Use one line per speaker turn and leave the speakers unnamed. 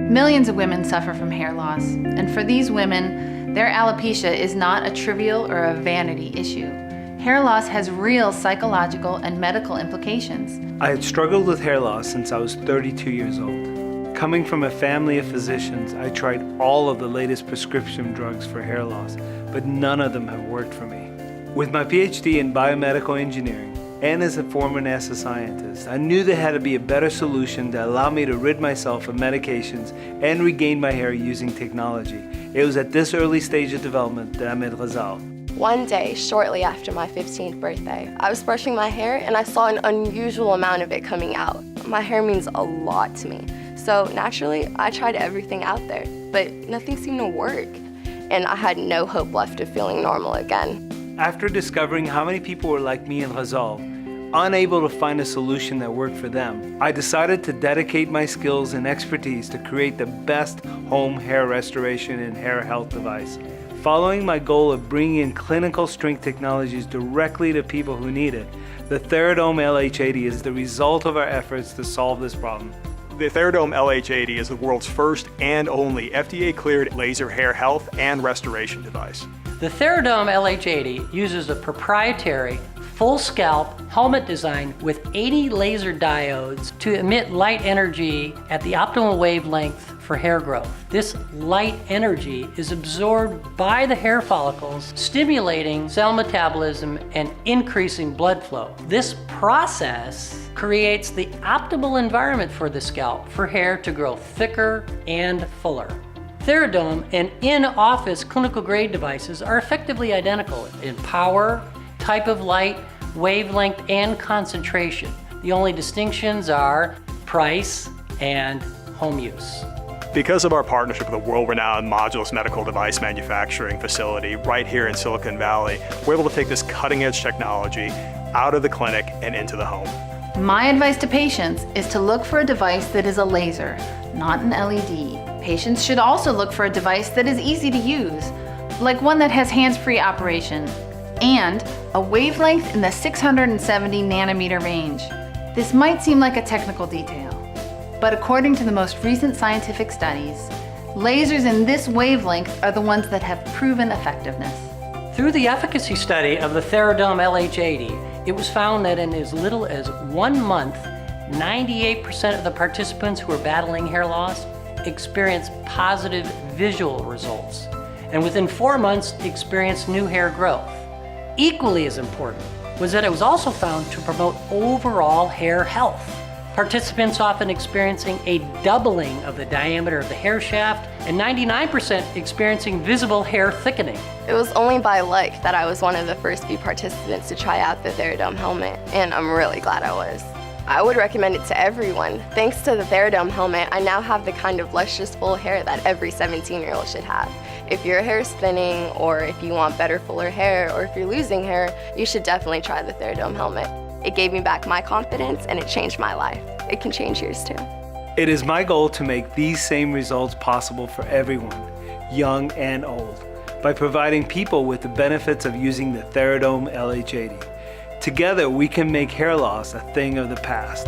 Millions of women suffer from hair loss, and for these women, their alopecia is not a trivial or a vanity issue. Hair loss has real psychological and medical implications.
I had struggled with hair loss since I was 32 years old. Coming from a family of physicians, I tried all of the latest prescription drugs for hair loss, but none of them have worked for me. With my PhD in biomedical engineering, and as a former NASA scientist, I knew there had to be a better solution that allowed me to rid myself of medications and regain my hair using technology. It was at this early stage of development that I met Ghazal.
One day, shortly after my 15th birthday, I was brushing my hair and I saw an unusual amount of it coming out. My hair means a lot to me, so naturally, I tried everything out there, but nothing seemed to work, and I had no hope left of feeling normal again.
After discovering how many people were like me and Ghazal, unable to find a solution that worked for them, I decided to dedicate my skills and expertise to create the best home hair restoration and hair health device. Following my goal of bringing in clinical strength technologies directly to people who need it, the Theradome LH80 is the result of our efforts to solve this problem.
The Theradome LH80 is the world's first and only FDA-cleared laser hair health and restoration device.
The Theradome LH80 uses a proprietary full scalp helmet design with 80 laser diodes to emit light energy at the optimal wavelength for hair growth. This light energy is absorbed by the hair follicles, stimulating cell metabolism and increasing blood flow. This process creates the optimal environment for the scalp for hair to grow thicker and fuller. Theradome and in-office clinical grade devices are effectively identical in power, type of light, wavelength, and concentration. The only distinctions are price and home use.
Because of our partnership with a world-renowned Modulus medical device manufacturing facility right here in Silicon Valley, we're able to take this cutting-edge technology out of the clinic and into the home.
My advice to patients is to look for a device that is a laser, not an LED. Patients should also look for a device that is easy to use, like one that has hands-free operation, and a wavelength in the 670 nanometer range. This might seem like a technical detail, but according to the most recent scientific studies, lasers in this wavelength are the ones that have proven effectiveness.
Through the efficacy study of the Theradome LH80, it was found that in as little as 1 month, 98% of the participants who were battling hair loss experienced positive visual results, and within 4 months experienced new hair growth. Equally as important was that it was also found to promote overall hair health. Participants often experiencing a doubling of the diameter of the hair shaft and 99% experiencing visible hair thickening.
It was only by luck that I was one of the first few participants to try out the Theradome helmet, and I'm really glad I was. I would recommend it to everyone. Thanks to the Theradome helmet, I now have the kind of luscious full hair that every 17-year-old should have. If your hair is thinning, or if you want better, fuller hair, or if you're losing hair, you should definitely try the Theradome helmet. It gave me back my confidence and it changed my life. It can change yours too.
It is my goal to make these same results possible for everyone, young and old, by providing people with the benefits of using the Theradome LH80. Together, we can make hair loss a thing of the past.